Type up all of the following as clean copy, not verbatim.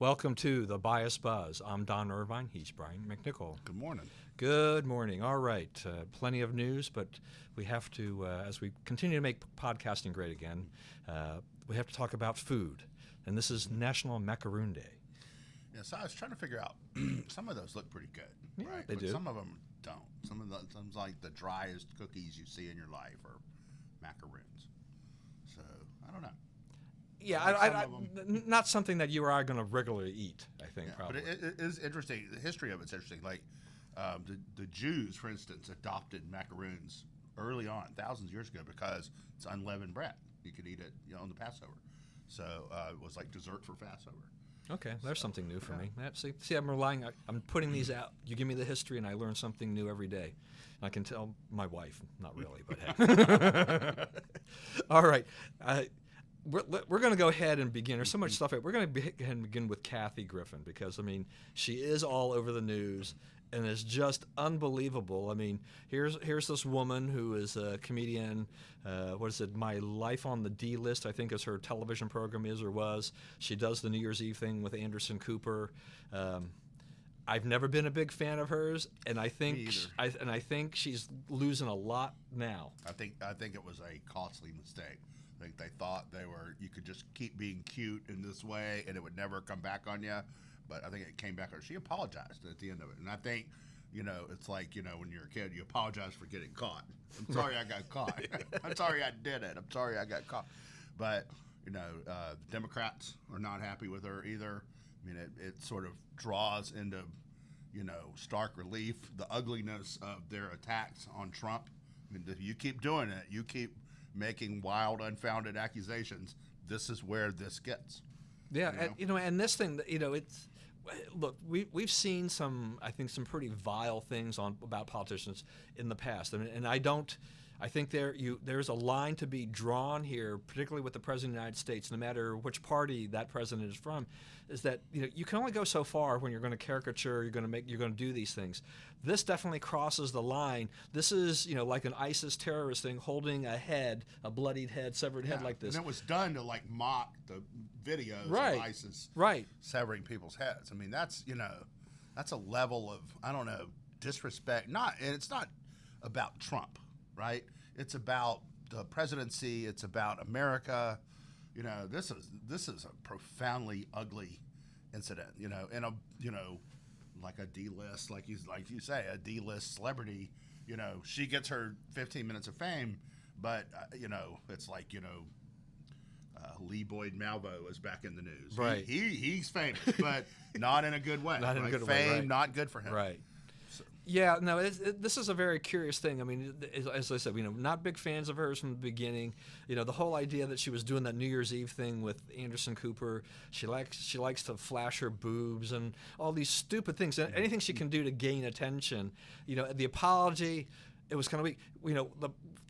Welcome to the Bias Buzz. I'm Don Irvine. He's Brian McNichol. Good morning. Good morning. All right. Plenty of news, but we have to, as we continue to make podcasting great again, we have to talk about food. And this is National Macaroon Day. Yeah, so I was trying to figure out, some of those look pretty good, Yeah, right? they But do. some of them don't. Some like the driest cookies you see in your life are macaroons. So, I don't know. Yeah, Like some of not something that you or I are going to regularly eat, I think, Yeah, probably. but it is interesting. The history of it's interesting. Like the Jews, for instance, adopted macaroons early on, thousands of years ago, because it's unleavened bread. You could eat it, on the Passover. So it was like dessert for Passover. Okay, there's something new for yeah. me. See, I'm putting these out. You give me the history, and I learn something new every day. I can tell my wife, not really, but hey. All right. We're going to go ahead and begin. There's so much stuff. We're going to go ahead and begin with Kathy Griffin because, she is all over the news and is just unbelievable. Here's this woman who is a comedian. What is it? My Life on the D List, I think is her television program is or was. She does the New Year's Eve thing with Anderson Cooper. I've never been a big fan of hers, and I think Me either. I think she's losing a lot now. I think it was a costly mistake. I think they thought you could just keep being cute in this way and it would never come back on you. But I think it came back on her. She apologized at the end of it. And I think, it's like, when you're a kid, you apologize for getting caught. I'm sorry I got caught. I'm sorry I did it. I'm sorry I got caught. But, Democrats are not happy with her either. It sort of draws into, stark relief the ugliness of their attacks on Trump. If you keep doing it, you keep making wild, unfounded accusations, this is where this gets. Yeah, and this thing, it's look, we've seen some pretty vile things about politicians in the past, and I think there's a line to be drawn here, particularly with the president of the United States, no matter which party that president is from, is that you can only go so far when you're going to caricature, you're going to do these things. This definitely crosses the line. This is like an ISIS terrorist thing, holding a bloodied head, severed head like this. And it was done to mock the videos Right. of ISIS Right. severing people's heads. That's a level of disrespect. And it's not about Trump, right? It's about the presidency. It's about America. This is a profoundly ugly incident. And like a D-list, like you say, a D-list celebrity. She gets her 15 minutes of fame, but it's like Lee Boyd Malvo is back in the news. Right. He's famous, but not in a good way. Not in a good way, Fame, right. not good for him. Right. So, Yeah, no, this is a very curious thing. As I said, not big fans of hers from the beginning. The whole idea that she was doing that New Year's Eve thing with Anderson Cooper. She likes to flash her boobs and all these stupid things. Anything she can do to gain attention. The apology, it was kind of weak.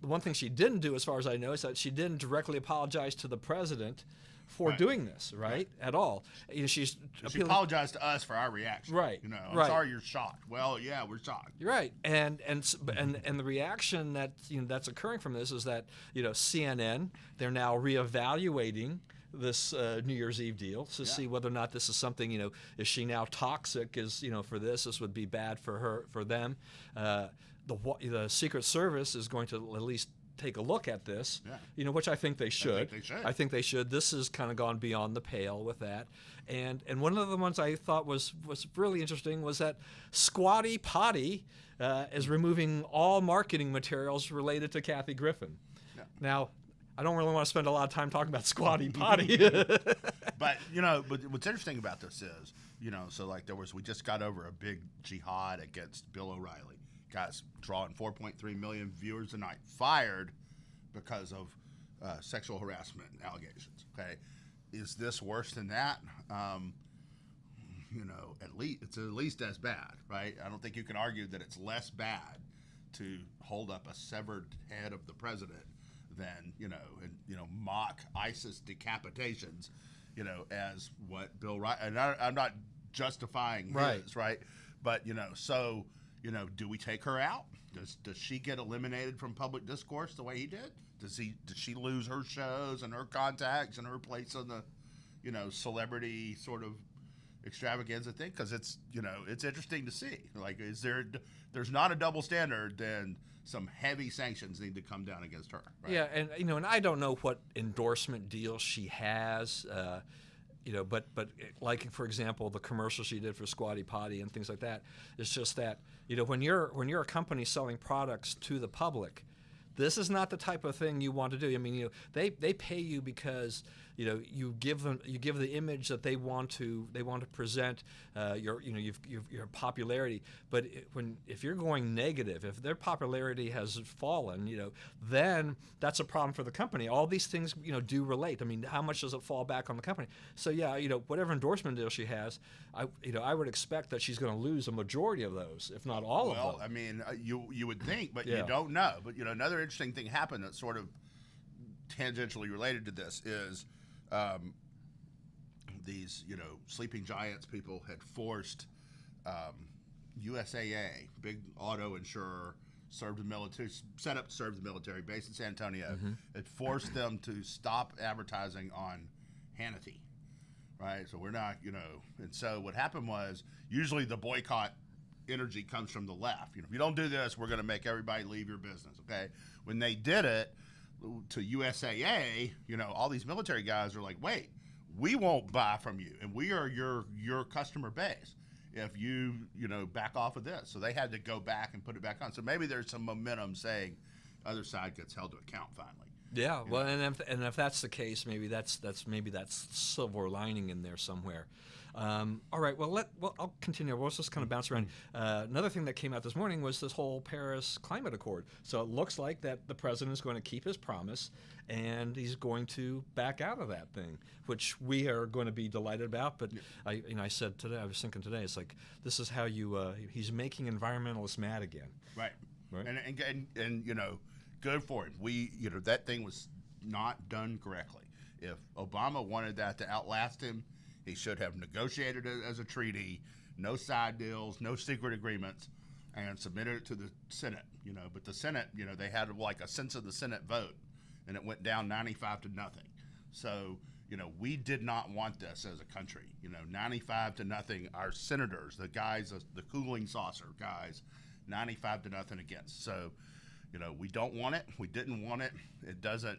The one thing she didn't do, as far as I know, is that she didn't directly apologize to the president for Right. doing this, right? At all. She's she appealing. apologized to us for our reaction. Right, I'm right. sorry you're shocked. Well, yeah, we're shocked. You're right, and the reaction that's occurring from this is that CNN, they're now reevaluating this New Year's Eve deal to see whether or not this is something, is she now toxic? For this would be bad for them. The Secret Service is going to at least take a look at this, which I think they should. I think they should. This has kind of gone beyond the pale with that. And one of the ones I thought was really interesting was that Squatty Potty is removing all marketing materials related to Kathy Griffin. Yeah. Now, I don't really want to spend a lot of time talking about Squatty Potty. But but what's interesting about this is, so we just got over a big jihad against Bill O'Reilly. Guys drawing 4.3 million viewers a night, fired because of sexual harassment allegations. Okay, is this worse than that? It's at least as bad, right? I don't think you can argue that it's less bad to hold up a severed head of the president than mock ISIS decapitations, as what Bill Wright. And I'm not justifying his, right? But do we take her out? Does she get eliminated from public discourse the way he did? Does she lose her shows and her contacts and her place on the, celebrity sort of, extravaganza thing, because it's, it's interesting to see. Like, there's not a double standard, then some heavy sanctions need to come down against her. Right? Yeah, and and I don't know what endorsement deal she has. But like, for example, the commercial she did for Squatty Potty and things like that, it's just that when you're a company selling products to the public, this is not the type of thing you want to do. I mean, they pay you because you give the image that they want to present your popularity. But if you're going negative, if their popularity has fallen, then that's a problem for the company. All these things do relate. I mean, how much does it fall back on the company? So yeah, whatever endorsement deal she has, I would expect that she's going to lose a majority of those, if not all of them. Well, I mean, you would think, but Yeah. you don't know. But another interesting thing happened that's sort of tangentially related to this is these sleeping giants people had forced USAA, big auto insurer, served the military, set up to serve the military, based in San Antonio. It forced them to stop advertising on Hannity, right? So we're not, and so what happened was, usually the boycott energy comes from the left. If you don't do this, we're going to make everybody leave your business, okay? When they did it to USAA, all these military guys are like, wait, we won't buy from you, and we are your customer base if you back off of this. So they had to go back and put it back on. So maybe there's some momentum saying other side gets held to account finally. Yeah, well, and if that's the case, maybe that's silver lining in there somewhere. All right, well, I'll continue. We'll just kind of bounce around. Another thing that came out this morning was this whole Paris Climate Accord. So it looks like that the president is going to keep his promise, and he's going to back out of that thing, which we are going to be delighted about. But I said today, I was thinking today, it's like, this is how he's making environmentalists mad again. Right. Right. And good for him. That thing was not done correctly. If Obama wanted that to outlast him, he should have negotiated it as a treaty, no side deals, no secret agreements, and submitted it to the Senate. But the Senate, they had like a sense of the Senate vote, and it went down 95-0. So, we did not want this as a country. 95-0. Our senators, the guys, the cooling saucer guys, 95-0 against. So, we don't want it. We didn't want it. It doesn't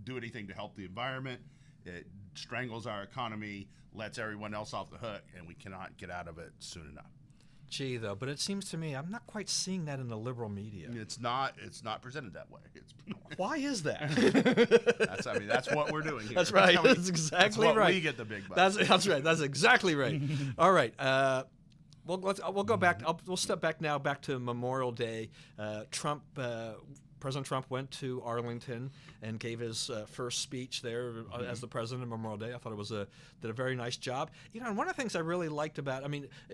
do anything to help the environment. It strangles our economy, lets everyone else off the hook, and we cannot get out of it soon enough. Gee, though, but it seems to me I'm not quite seeing that in the liberal media. It's not presented that way. Why is that? That's what we're doing here. That's right. That's exactly right. right. We get the big bucks. That's right. That's exactly right. All right. We'll go back. We'll step back now, back to Memorial Day. President Trump went to Arlington and gave his first speech there as the president of Memorial Day. I thought did a very nice job. And one of the things I really liked about,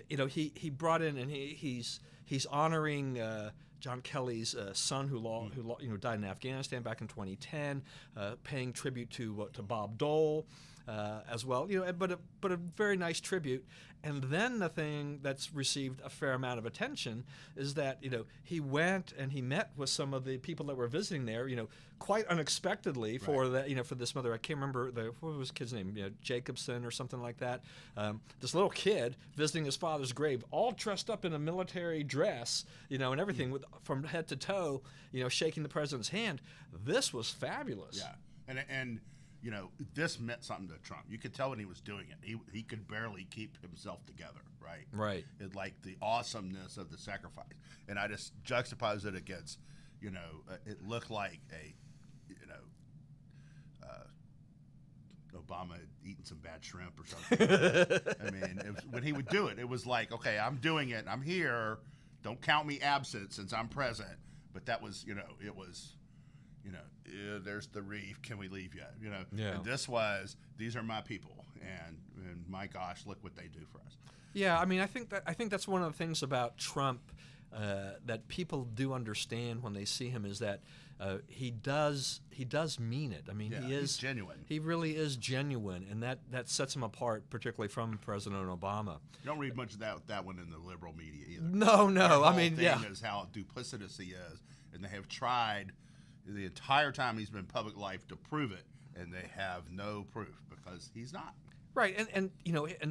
he brought in, and he's honoring John Kelly's son who died in Afghanistan back in 2010, paying tribute to Bob Dole. As well, but a very nice tribute. And then the thing that's received a fair amount of attention is that he went and he met with some of the people that were visiting there, quite unexpectedly for that for this mother. I can't remember what was the kid's name, Jacobson or something like that. This little kid visiting his father's grave, all dressed up in a military dress, and everything from head to toe, shaking the president's hand. This was fabulous. Yeah, and. This meant something to Trump. You could tell when he was doing it. He could barely keep himself together, right? Right. It, like the awesomeness of the sacrifice. And I just juxtaposed it against, it looked like Obama had eaten some bad shrimp or something. When he would do it, it was like, okay, I'm doing it. I'm here. Don't count me absent since I'm present. But that was, it was... there's the reef. Can we leave yet? Yeah. And these are my people, and my gosh, look what they do for us. Yeah, I think that's one of the things about Trump that people do understand when they see him is that he does mean it. He's genuine. He really is genuine, and that sets him apart, particularly from President Obama. You don't read much of that one in the liberal media either. No. Their whole thing is how duplicitous he is, and they have tried the entire time he's been in public life to prove it, and they have no proof because he's not. Right, and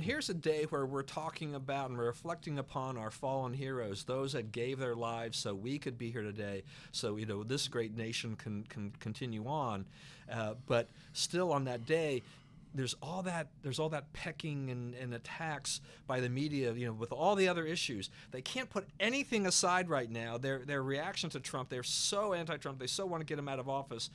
here's a day where we're talking about and we're reflecting upon our fallen heroes, those that gave their lives so we could be here today, so this great nation can continue on. But still, on that day, there's all that pecking and attacks by the media. With all the other issues, they can't put anything aside right now. Their reaction to Trump, they're so anti-Trump, they so want to get him out of office.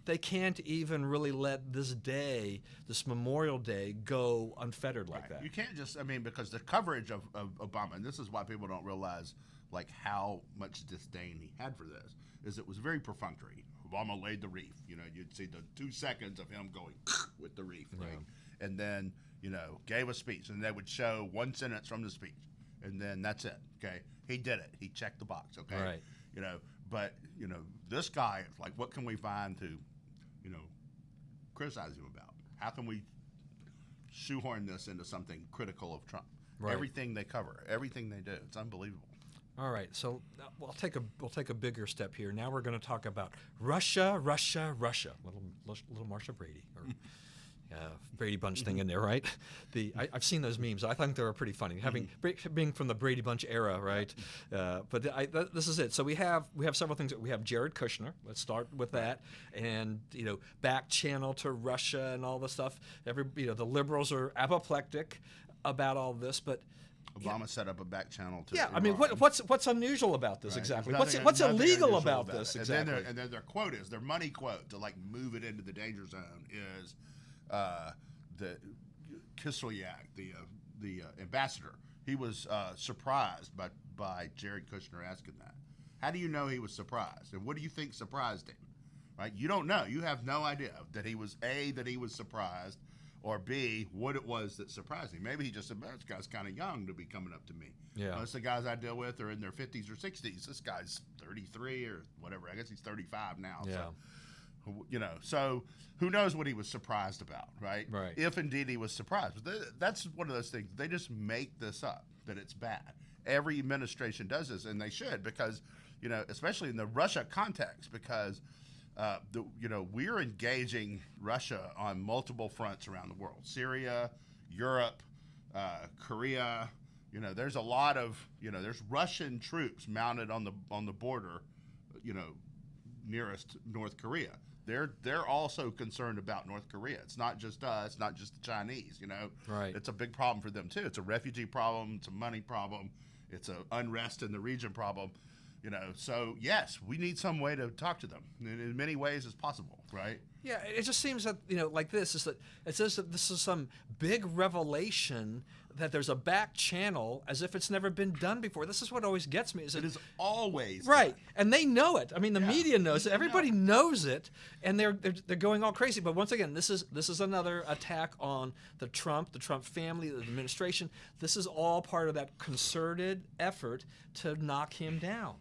They can't even really let this day, this Memorial Day, go unfettered like that. You can't just, because the coverage of Obama, and this is why people don't realize like how much disdain he had for this, is it was very perfunctory. Obama laid the wreath. You'd see the 2 seconds of him going with the wreath, right? And then, gave a speech, and they would show one sentence from the speech, and then that's it. Okay, he did it. He checked the box. Okay, right. But this guy, like, what can we find to criticize him about? How can we shoehorn this into something critical of Trump? Right. Everything they cover, everything they do, it's unbelievable. All right, so we'll take a bigger step here. Now we're going to talk about Russia. Little Marsha Brady, or Brady Bunch thing in there, right? I've seen those memes. I think they were pretty funny, being from the Brady Bunch era, right? But this is it. So we have several things. We have Jared Kushner. Let's start with that, and back channel to Russia and all the stuff. The liberals are apoplectic about all this, but Obama set up a back channel to Iran. What's unusual about this, right? Exactly? What's illegal about this exactly? And then their quote is, their money quote to like move it into the danger zone is the Kislyak, the ambassador. He was surprised by Jared Kushner asking that. How do you know he was surprised? And what do you think surprised him? Right? You don't know. You have no idea that he was surprised, or B, what it was that surprised him. Maybe he just said, this guy's kind of young to be coming up to me. Yeah. Most of the guys I deal with are in their 50s or 60s. This guy's 33 or whatever. I guess he's 35 now. Yeah. So who knows what he was surprised about, right? Right. If indeed he was surprised. But that's one of those things. They just make this up, that it's bad. Every administration does this, and they should, because, especially in the Russia context, because we're engaging Russia on multiple fronts around the world. Syria, Europe, Korea. There's a lot of, there's Russian troops mounted on the border, nearest North Korea. They're also concerned about North Korea. It's not just us, not just the Chinese, Right. It's a big problem for them too. It's a refugee problem, it's a money problem, it's an unrest in the region problem. So yes, we need some way to talk to them in many ways as possible, right? Yeah, it just seems that, like this, is that it says that this is some big revelation that there's a back channel as if it's never been done before. This is what always gets me. Is it is always right, done. And they know it. The media knows it. Everybody knows it, and they're going all crazy. But once again, this is another attack on the Trump family, the administration. This is all part of that concerted effort to knock him down.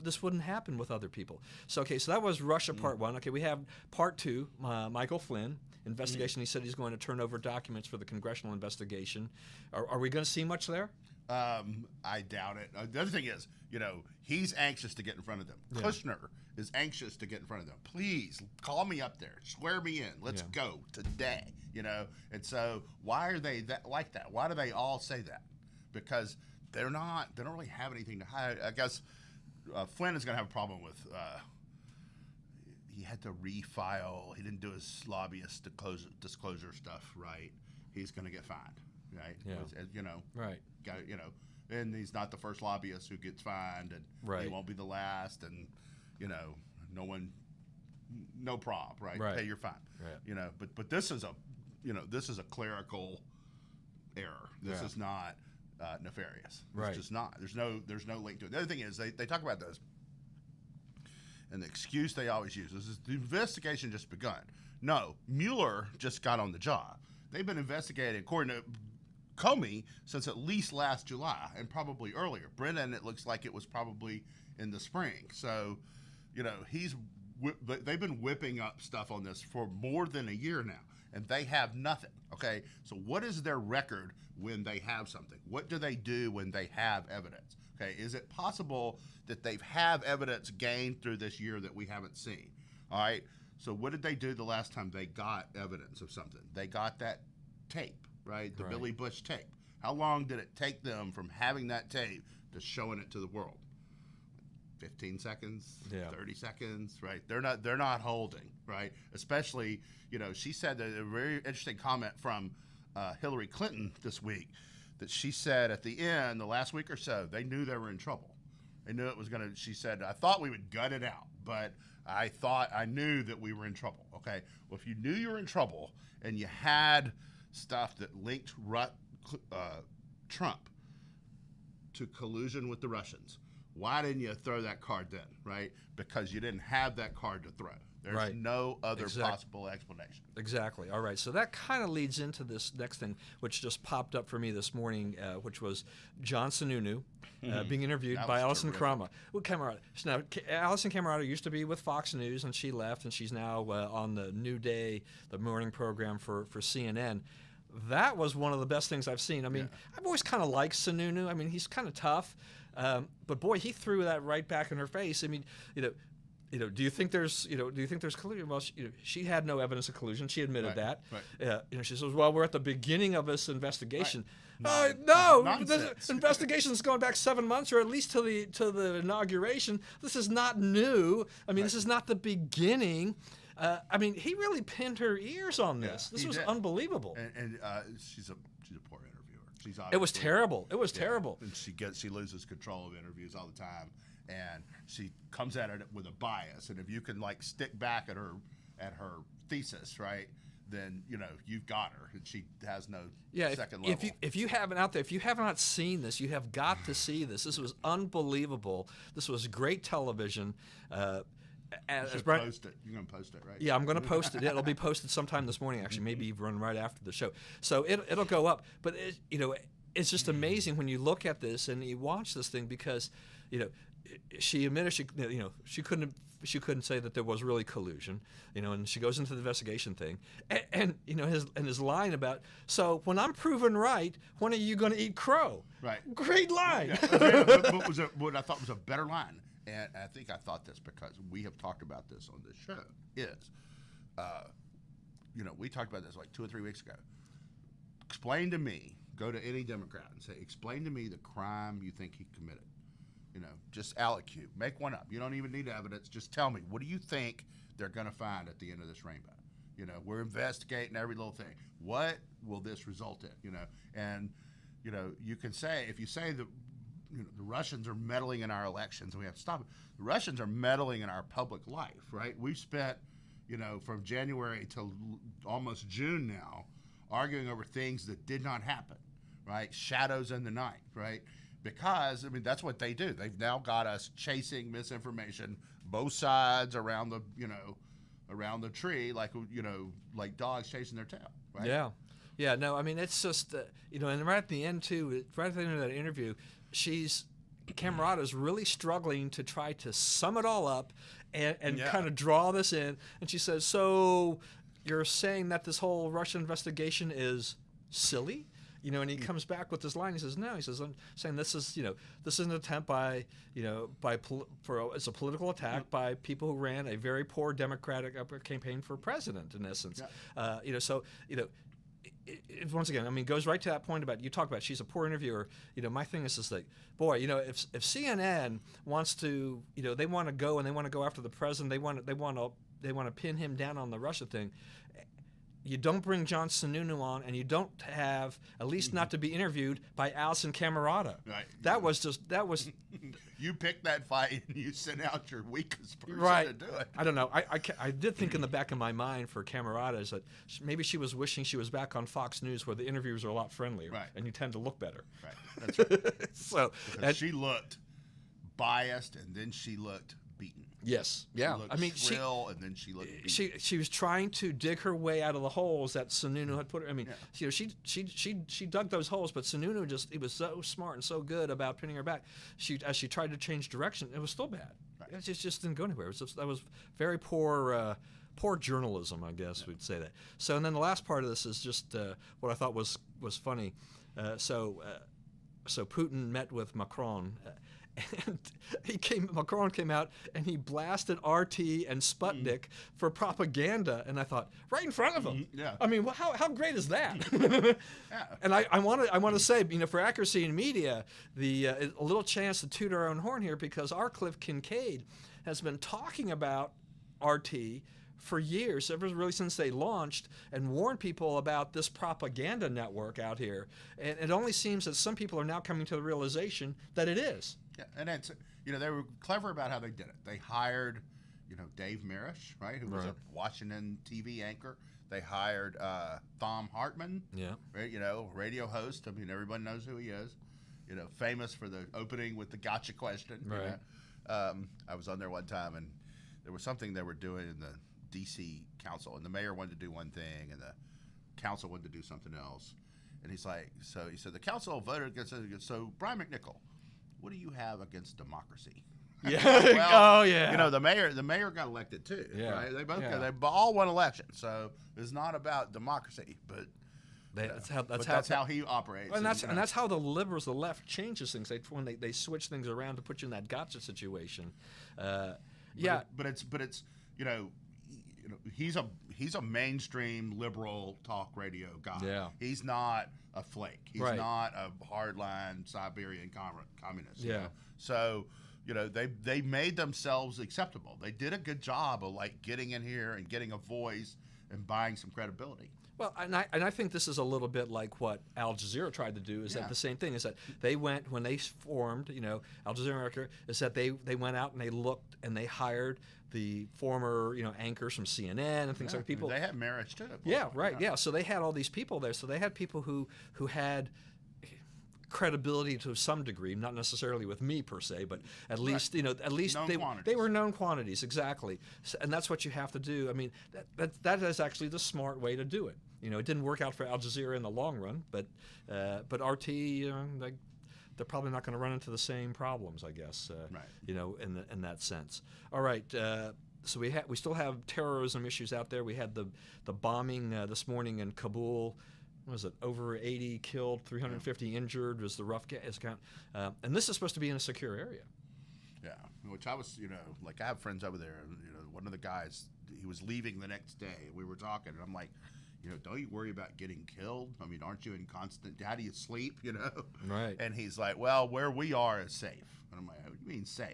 This wouldn't happen with other people. So that was Russia part one. Okay, we have part two, Michael Flynn. Investigation. He said he's going to turn over documents for the congressional investigation. Are we going to see much there? I doubt it. The other thing is, he's anxious to get in front of them. Yeah. Kushner is anxious to get in front of them. Please call me up there. Swear me in. Let's go today. And so why are they like that? Why do they all say that? Because they don't really have anything to hide. I guess Flynn is going to have a problem with. He had to refile. He didn't do his lobbyist disclosure stuff right. He's going to get fined, right? Yeah. Right. And he's not the first lobbyist who gets fined, and he won't be the last, and no problem, right? Right. Pay your fine, right. But this is a clerical error. This is not nefarious. It's just not. There's no link to it. The other thing is they talk about those. And the excuse they always use is the investigation just begun. No, Mueller just got on the job. They've been investigating, according to Comey, since at least last July, and probably earlier. Brennan, it looks like it was probably in the spring. So, they've been whipping up stuff on this for more than a year now, and they have nothing. Okay, so what is their record when they have something? What do they do when they have evidence? Okay, is it possible that they have evidence gained through this year that we haven't seen? All right, so what did they do the last time they got evidence of something? They got that tape, right? The Right. Billy Bush tape. How long did it take them from having that tape to showing it to the world? 15 seconds, Yeah. 30 seconds, right? They're not holding, right? Especially, she said that a very interesting comment from Hillary Clinton this week, that she said at the end, the last week or so, they knew they were in trouble. They knew it was going to, she said, I thought we would gut it out, but I knew that we were in trouble. Okay. Well, if you knew you were in trouble and you had stuff that linked Trump to collusion with the Russians, why didn't you throw that card then, right? Because you didn't have that card to throw. There's Right. no other possible explanation. Exactly. All right. So that kind of leads into this next thing, which just popped up for me this morning, which was John Sununu being interviewed That by was Alison terrific. Camerata. Now, Alison Camerata used to be with Fox News, and she left, and she's now on the New Day, the morning program for CNN. That was one of the best things I've seen. I mean, I've always kind of liked Sununu. I mean, he's kind of tough, but boy, he threw that right back in her face. I mean, do you think there's collusion? Well, she had no evidence of collusion. She admitted that. Right. She says, well, we're at the beginning of this investigation. Right. No, Nonsense. the investigation's going back 7 months, or at least to the inauguration. This is not new. I mean, this is not the beginning. I mean, he really pinned her ears on this. Yeah, this was did. unbelievable. And she's a poor interviewer. She's It was obviously- terrible. It was terrible. And she loses control of interviews all the time, and she comes at it with a bias. And if you can stick back at her thesis, right, then you've got her, and she has no second level. If you haven't out there, if you have not seen this, you have got to see this. This was unbelievable. This was great television. Post it. You're gonna post it, right? Yeah, I'm going to post it. It'll be posted sometime this morning, actually, maybe even right after the show. So it'll go up. But it's just amazing when you look at this and you watch this thing, because she admitted she couldn't say that there was really collusion, and she goes into the investigation thing, and his line about, so when I'm proven right, when are you going to eat crow? Right. Great line. Yeah. What I thought was a better line, and I think I thought this because we have talked about this on this show, is, we talked about this 2 or 3 weeks ago. Explain to me, go to any Democrat and say, explain to me the crime you think he committed. Just allocute, make one up. You don't even need evidence. Just tell me, what do you think they're going to find at the end of this rainbow? We're investigating every little thing. What will this result in? And you can say, if you say the Russians are meddling in our elections and we have to stop it. The Russians are meddling in our public life, right? We've spent, from January till almost June now, arguing over things that did not happen, right? Shadows in the night, right? Because, that's what they do. They've now got us chasing misinformation, both sides around the tree, like dogs chasing their tail, right? Yeah. Yeah, no, it's just, and right at the end, too, right at the end of that interview, Camerata's really struggling to try to sum it all up and kind of draw this in. And she says, so you're saying that this whole Russian investigation is silly? And he comes back with this line. He says, no. He says, I'm saying this is an attempt it's a political attack by people who ran a very poor Democratic campaign for president, in essence. Yeah. Once again, goes right to that point about, you talk about she's a poor interviewer. My thing is like, boy, if CNN wants to, they want to go and they want to go after the president, they want to pin him down on the Russia thing. You don't bring John Sununu on, and you don't have, at least not to be interviewed by Alison Camerata. Right. That was. You picked that fight, and you sent out your weakest person right. to do it. I don't know. I did think in the back of my mind for Camerata is that maybe she was wishing she was back on Fox News, where the interviews are a lot friendlier, right, and you tend to look better. Right. That's right. So she looked biased, and then she looked beaten. Yes. Yeah. She looked shrill, and then she looked beaten. She was trying to dig her way out of the holes that Sununu had put her. She dug those holes, but Sununu he was so smart and so good about pinning her back. As she tried to change direction, it was still bad. Right. It just didn't go anywhere. That was very poor journalism, I guess we'd say that. So, and then the last part of this is just what I thought was funny. So Putin met with Macron. And Macron came out and he blasted RT and Sputnik for propaganda, and I thought, right in front of him. Yeah. I mean, well, how great is that? Yeah. And I want to say, for accuracy in media, a little chance to toot our own horn here, because R. Cliff Kincaid has been talking about RT for years, ever really since they launched, and warned people about this propaganda network out here. And it only seems that some people are now coming to the realization that it is. Yeah, and it's, they were clever about how they did it. They hired, Dave Marish, right, who was Right. a Washington TV anchor. They hired Thom Hartman, Yeah. right, radio host. I mean, everyone knows who he is. Famous for the opening with the gotcha question. Right. I was on there one time, and there was something they were doing in the D.C. council, and the mayor wanted to do one thing, and the council wanted to do something else. And he said, the council voted against it. So, Brian McNichol, what do you have against democracy? Yeah. Well, oh yeah. the mayor got elected too. Yeah. Right? They both Yeah. they all won elections. So it's not about democracy, but That's how he operates. And that's how the liberals, the left, changes things. When they switch things around to put you in that gotcha situation. But it's he's a mainstream liberal talk radio guy. Yeah. He's not a flake. He's Right. not a hardline Siberian communist. Yeah. So they made themselves acceptable. They did a good job of getting in here and getting a voice and buying some credibility. Well, and I think this is a little bit like what Al Jazeera tried to do. Is Yeah. that the same thing? Is that they went, when they formed, Al Jazeera America, is that they went out and they looked and they hired the former anchors from CNN and things like people. They had marriage too. Yeah, right. Yeah. So they had all these people there. So they had people who had credibility to some degree, not necessarily with me per se, but at least Known they were known quantities, exactly. And that's what you have to do. I mean, that is actually the smart way to do it. It didn't work out for Al Jazeera in the long run, but RT, they're probably not going to run into the same problems, I guess. Right. In that sense. All right. So we still have terrorism issues out there. We had the bombing this morning in Kabul. What was it? Over 80 killed, 350 injured was the rough count. And this is supposed to be in a secure area. Yeah, which I was, I have friends over there. And, one of the guys, he was leaving the next day. We were talking, and I'm like, don't you worry about getting killed? I mean, aren't you in constant? How do you sleep? Right. And he's like, well, where we are is safe. And I'm like, what do you mean safe?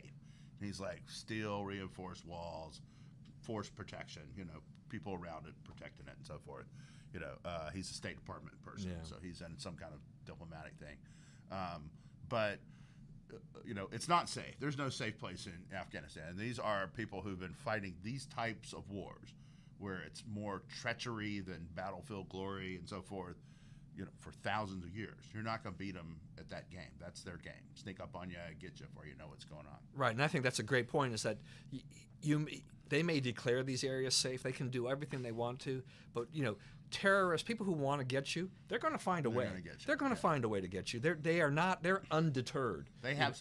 And he's like, steel reinforced walls, force protection. People around it protecting it and so forth. He's a State Department person, Yeah. so he's in some kind of diplomatic thing. But it's not safe. There's no safe place in Afghanistan. And these are people who've been fighting these types of wars, where it's more treachery than battlefield glory and so forth, for thousands of years. You're not going to beat them at that game. That's their game. Sneak up on you, get you before you know what's going on. Right, and I think that's a great point, is that they may declare these areas safe. They can do everything they want to, but, terrorists, people who want to get you, they're going to find a way. They're going to find a way to get you. They're undeterred. They have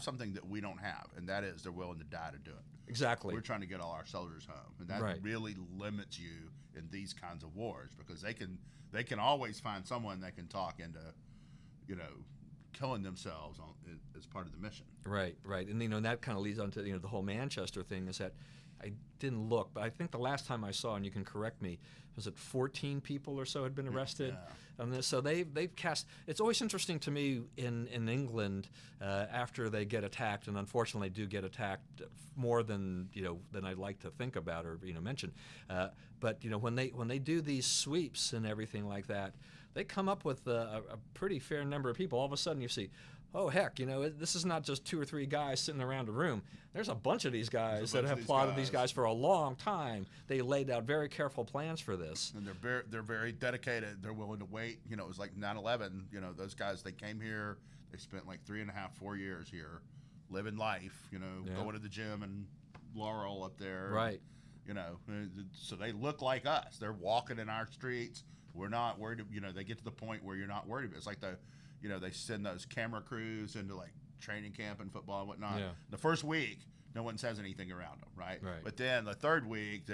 something that we don't have, and that is they're willing to die to do it. Exactly. We're trying to get all our soldiers home, and that Right. really limits you in these kinds of wars, because they can always find someone that can talk into, killing themselves as part of the mission. Right, and and that kind of leads on to the whole Manchester thing. Is that I didn't look, but I think the last time I saw, and you can correct me, was it 14 people or so had been arrested on this? So they've cast. It's always interesting to me in England after they get attacked, and unfortunately do get attacked more than than I'd like to think about or mention. But when they do these sweeps and everything like that, they come up with a pretty fair number of people. All of a sudden you see, oh heck, this is not just 2 or 3 guys sitting around a room. There's a bunch of these guys that have plotted these guys for a long time. They laid out very careful plans for this. And they're very dedicated. They're willing to wait. It was like 9/11. Those guys, they came here. They spent like 3.5, 4 years here, living life. Going to the gym and Laurel up there. Right. So they look like us. They're walking in our streets. We're not worried. They get to the point where you're not worried about it. It's like they send those camera crews into like training camp and football and whatnot. Yeah. The first week, no one says anything around them, right? But then the third week,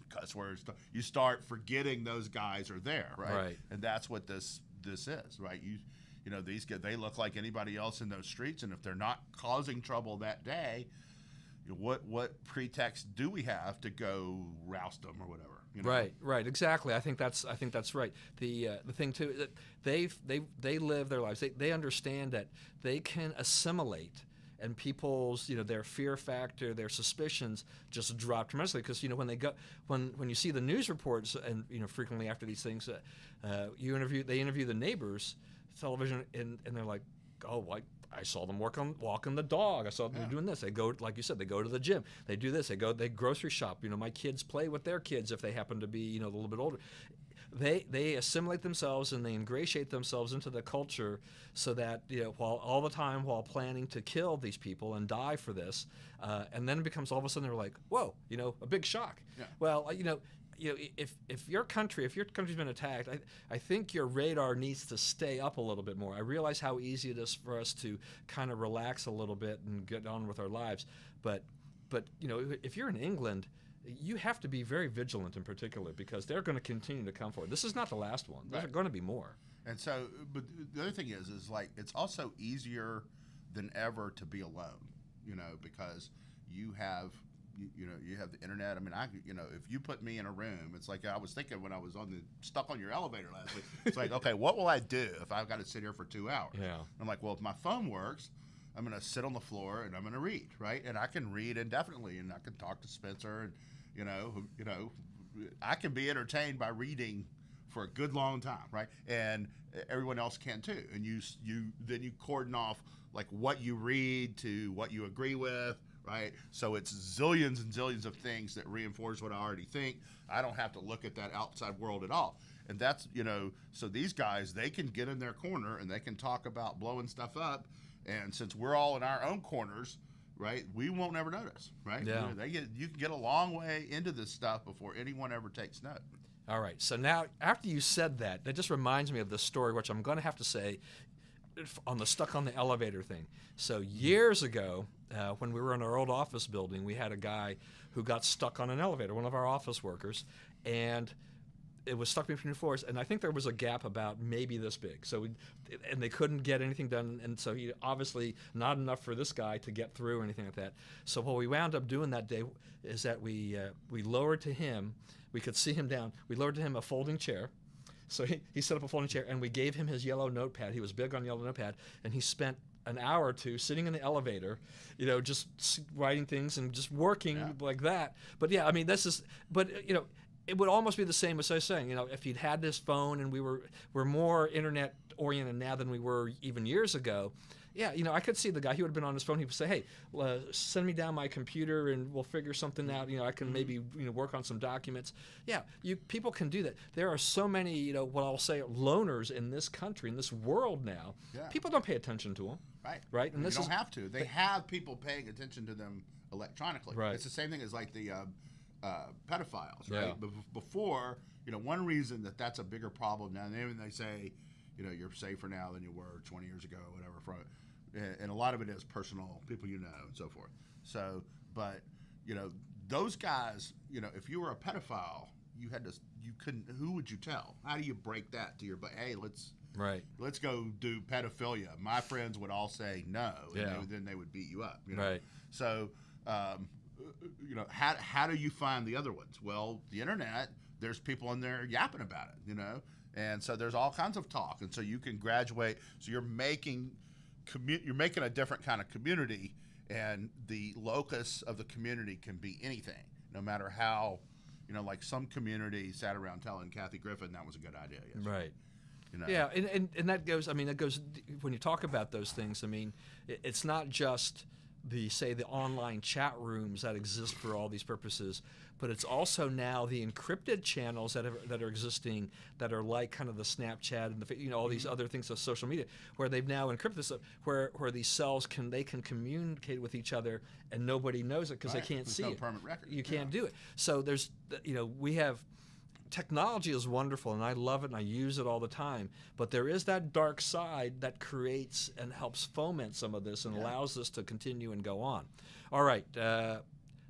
cuss words. You start forgetting those guys are there, right? Right. And that's what this is, right? these guys, they look like anybody else in those streets, and if they're not causing trouble that day, what pretext do we have to go roust them or whatever? Right, exactly. I think that's right. The thing too, that they live their lives. They understand that they can assimilate, and people's their fear factor, their suspicions just drop tremendously, because when you see the news reports, and frequently after these things, they interview the neighbors, television, and they're like, oh, I saw them walking the dog. I saw them doing this. They go, like you said, they go to the gym. They do this. They grocery shop. My kids play with their kids if they happen to be a little bit older. They assimilate themselves and they ingratiate themselves into the culture, so that while planning to kill these people and die for this, and then it becomes all of a sudden they're like, whoa, a big shock. Yeah. Well, if your country's been attacked, I think your radar needs to stay up a little bit more. I realize how easy it is for us to kind of relax a little bit and get on with our lives, but if you're in England, you have to be very vigilant in particular, because they're going to continue to come forward. This is not the last one. There's going to be more. And so, but the other thing is like, it's also easier than ever to be alone, because you have the internet. I mean, if you put me in a room, it's like I was thinking when I was stuck on your elevator last week. It's like, okay, what will I do if I've got to sit here for 2 hours? Yeah. I'm like, well, if my phone works, I'm going to sit on the floor and I'm going to read, right? And I can read indefinitely, and I can talk to Spencer, and I can be entertained by reading for a good long time, right? And everyone else can too. And then you cordon off like what you read to what you agree with. Right, so it's zillions and zillions of things that reinforce what I already think. I don't have to look at that outside world at all, and that's So these guys, they can get in their corner and they can talk about blowing stuff up, and since we're all in our own corners, right, we won't ever notice, right? Yeah. You can get a long way into this stuff before anyone ever takes note. All right. So now, after you said that just reminds me of this story, which I'm going to have to say on the stuck on the elevator thing. So years ago, when we were in our old office building, we had a guy who got stuck on an elevator, one of our office workers, and it was stuck between floors, and I think there was a gap about maybe this big. So and they couldn't get anything done, and so he obviously not enough for this guy to get through or anything like that. So what we wound up doing that day is that we lowered to him. We could see him down. We lowered to him a folding chair. So he set up a folding chair, and we gave him his yellow notepad. He was big on yellow notepad, and he spent an hour or two sitting in the elevator, just writing things and just working like that. But yeah, I mean, it would almost be the same as I was saying, if he'd had this phone, and we're more internet oriented now than we were even years ago. Yeah, I could see the guy. He would have been on his phone. He would say, "Hey, send me down my computer, and we'll figure something out. I can maybe work on some documents." Yeah, people can do that. There are so many, what I'll say, loners in this country, in this world now. Yeah. People don't pay attention to them. Right. And you don't have to. They have people paying attention to them electronically. Right. It's the same thing as like the pedophiles, right? Yeah. But before, one reason that's a bigger problem now, and even they say, you're safer now than you were 20 years ago, or whatever, from it. And a lot of it is personal, people and so forth. So, but, those guys, if you were a pedophile, you couldn't, who would you tell? How do you break that to hey, let's go do pedophilia. My friends would all say no, and then they would beat you up. Right. So, how do you find the other ones? Well, the internet, there's people in there yapping about it, and so there's all kinds of talk, and so you can graduate. So you're making a different kind of community, and the locus of the community can be anything, no matter how, like some community sat around telling Kathy Griffin that was a good idea. Right. Yeah, and that goes, when you talk about those things, it's not just the online chat rooms that exist for all these purposes, but it's also now the encrypted channels that are existing, that are like kind of the Snapchat and the all these other things of social media, where they've now encrypted this, where these cells can communicate with each other, and nobody knows it because they can't see it. Permanent record. You can't do it. So there's we have. Technology is wonderful, and I love it, and I use it all the time. But there is that dark side that creates and helps foment some of this and allows this to continue and go on. All right,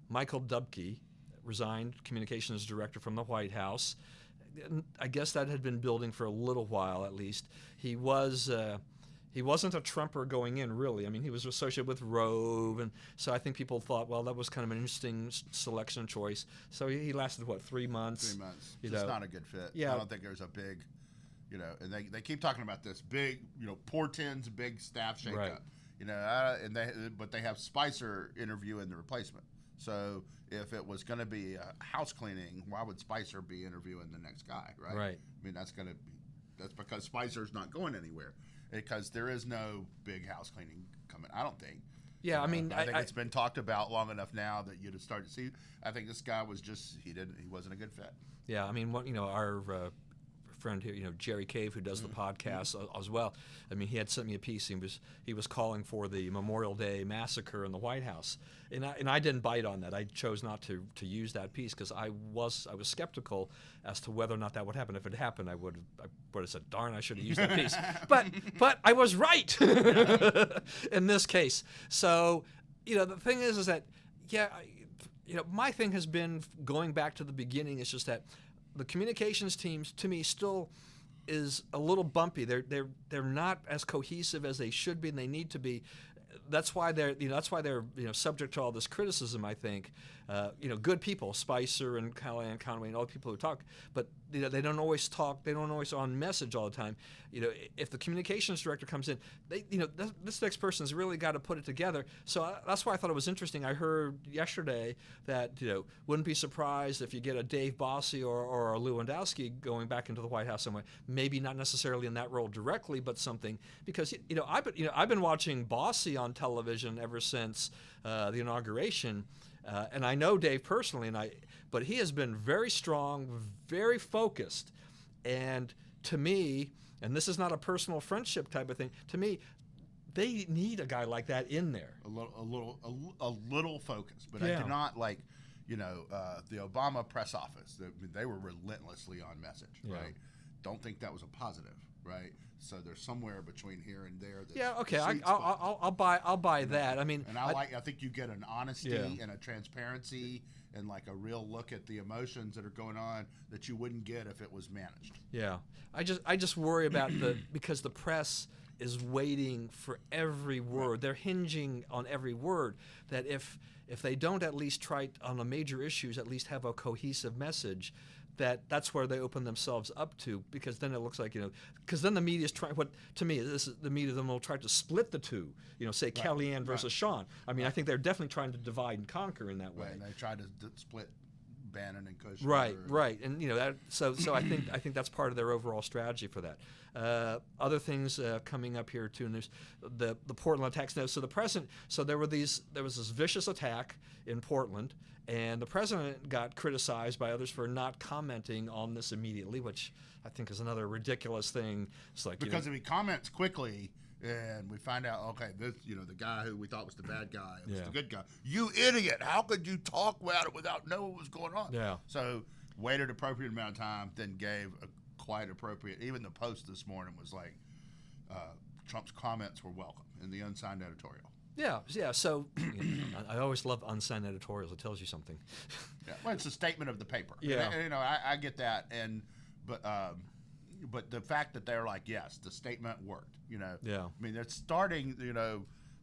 Michael Dubke resigned, communications director from the White House. I guess that had been building for a little while, at least. He was he wasn't a Trumper going in, really. I mean, he was associated with Rove, and so I think people thought, well, that was kind of an interesting selection choice. So he lasted, what, 3 months? 3 months. You Just know. not a good fit. Yeah. I don't think there's a big, and they keep talking about this big, Portent's big staff shakeup. Right. But they have Spicer interviewing the replacement. So if it was going to be a house cleaning, why would Spicer be interviewing the next guy, right? Right. I mean, that's because Spicer's not going anywhere, because there is no big house cleaning coming, I don't think. Yeah, I mean, I think it's been talked about long enough now that you'd have started to see. I think this guy was he wasn't a good fit. Yeah, I mean, our friend here, Jerry Cave, who does the podcast as well. I mean, he had sent me a piece. He was calling for the Memorial Day massacre in the White House, and I didn't bite on that. I chose not to use that piece because I was skeptical as to whether or not that would happen. If it happened, I would have said, "Darn, I should have used that piece." but I was right in this case. So the thing is that my thing has been going back to the beginning. It's just that the communications teams, to me, still is a little bumpy. They're not as cohesive as they should be and they need to be. That's why they're subject to all this criticism. I think good people, Spicer and Kellyanne Conway and all the people who talk, but they don't always talk. They don't always on message all the time. If the communications director comes in, this next person's really got to put it together. So that's why I thought it was interesting. I heard yesterday that wouldn't be surprised if you get a Dave Bossie or a Lewandowski going back into the White House somewhere. Maybe not necessarily in that role directly, but something, because I've been watching Bossie on television ever since the inauguration. And I know Dave personally, but he has been very strong, very focused, and to me, and this is not a personal friendship type of thing, to me, they need a guy like that in there. A little focus, but Yeah. I cannot the Obama press office. They were relentlessly on message, Yeah. right? Don't think that was a positive, right? So there's somewhere between here and there. Yeah, okay, the sweet spot. I'll buy that. I mean, And I think you get an honesty Yeah. and a transparency and like a real look at the emotions that are going on that you wouldn't get if it was managed. Yeah, I just worry about because the press is waiting for every word. Right. They're hinging on every word. That if they don't at least try on the major issues, at least have a cohesive message, that's where they open themselves up to, because then it looks like because then the media's trying. What to me is the media then will try to split the two. Say right. Kellyanne versus Sean. I mean, I think they're definitely trying to divide and conquer in that way. Right, and they try to split Bannon and Kushner. Right, and that. So I think that's part of their overall strategy for that. Other things coming up here too. And there's the Portland attacks. Now, so the president. So there was this vicious attack in Portland, and the president got criticized by others for not commenting on this immediately, which I think is another ridiculous thing. It's like because if he comments quickly, and we find out, okay, this, the guy who we thought was the bad guy was the good guy. You idiot! How could you talk about it without knowing what was going on? Yeah. So waited appropriate amount of time, then gave a quite appropriate. Even the Post this morning was like, Trump's comments were welcome in the unsigned editorial. Yeah. So I always love unsigned editorials. It tells you something. Yeah. Well, it's a statement of the paper. Yeah. And, I get that, but the fact that they're like, yes, the statement worked. Yeah. I mean, they're starting.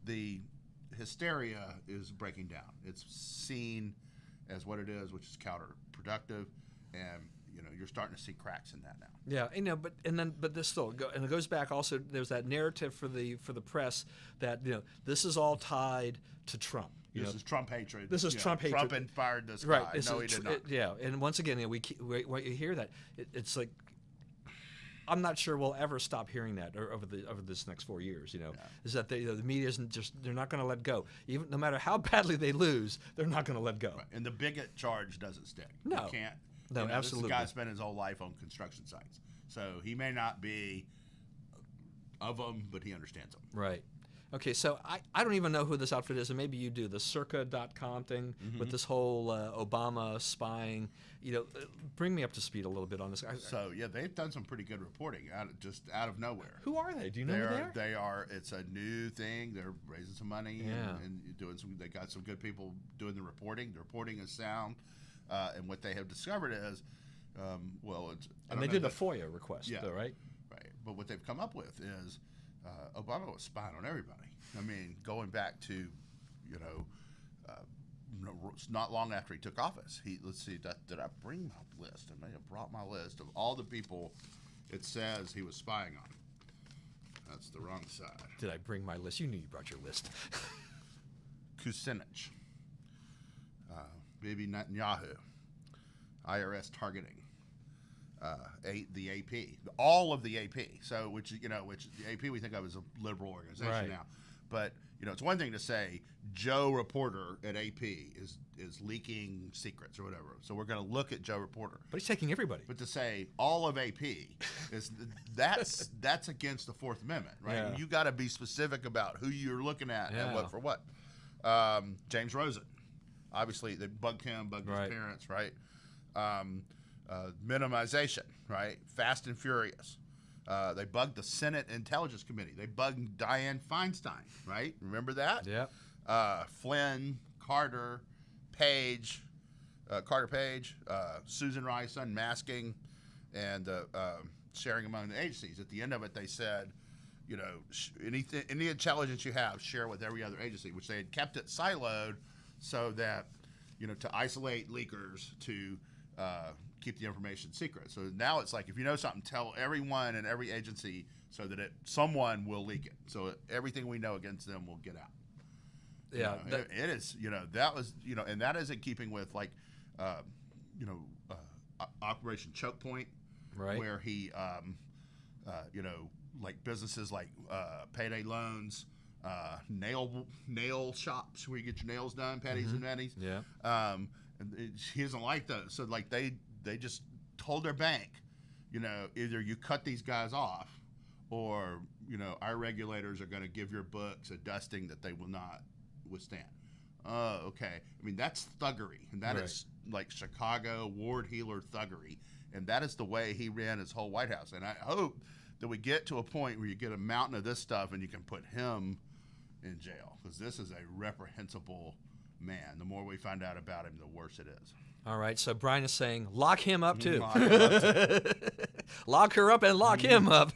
The hysteria is breaking down. It's seen as what it is, which is counterproductive, and you're starting to see cracks in that now. Yeah, but this still and it goes back also. There's that narrative for the press that this is all tied to Trump. This is Trump hatred. This is Trump hatred. Trump inspired this right. guy. No, he did not. Yeah, and once again, when you hear that, it's like I'm not sure we'll ever stop hearing that over this next 4 years. Is that the media isn't they're not going to let go. Even no matter how badly they lose, they're not going to let go. Right. And the bigot charge doesn't stick. No, you can't. No, absolutely. This guy spent his whole life on construction sites, so he may not be of them, but he understands them. Right. Okay, so I don't even know who this outfit is, and maybe you do, the circa.com thing with this whole Obama spying. Bring me up to speed a little bit on this. So, yeah, they've done some pretty good reporting out of nowhere. Who are they? Do you know who they are? They are. It's a new thing. They're raising some money and doing some. They got some good people doing the reporting. The reporting is sound, and what they have discovered is, they did a FOIA request, though, right? Right. But what they've come up with is Obama was spying on everybody. I mean, going back to, not long after he took office, let's see, did I bring my list? I may have brought my list of all the people it says he was spying on. That's the wrong side. Did I bring my list? You knew you brought your list. Kucinich, Bibi Netanyahu, IRS targeting, the AP, all of the AP. So, which the AP we think of as a liberal organization now, but it's one thing to say Joe Reporter at AP is leaking secrets or whatever. So we're going to look at Joe Reporter. But he's taking everybody. But to say all of AP is that's against the Fourth Amendment, right? Yeah. You got to be specific about who you're looking at and what for what. James Rosen, obviously they bugged him, bugged his parents, right? Minimization, right? Fast and Furious. They bugged the Senate Intelligence Committee. They bugged Dianne Feinstein, right? Remember that? Yeah. Flynn, Carter Page, Susan Rice unmasking, and sharing among the agencies. At the end of it, they said, any intelligence you have, share with every other agency, which they had kept it siloed so that, to isolate leakers, to keep the information secret. So now it's like, if you know something, tell everyone in every agency so that someone will leak it. So everything we know against them will get out. Yeah, it is. That was. And that is in keeping with Operation Choke Point, right? Where he, like businesses like payday loans, nail shops where you get your nails done, Patties and Manny's. Yeah. And he doesn't like those. So like they just told their bank, either you cut these guys off, or our regulators are going to give your books a dusting that they will not withstand. Oh, okay. I mean, that's thuggery, and that is like Chicago Ward Heeler thuggery, and that is the way he ran his whole White House. And I hope that we get to a point where you get a mountain of this stuff and you can put him in jail, because this is a reprehensible man. The more we find out about him, the worse it is. All right, so Brian is saying, lock him up too. Lock him up too. Lock her up and lock him up.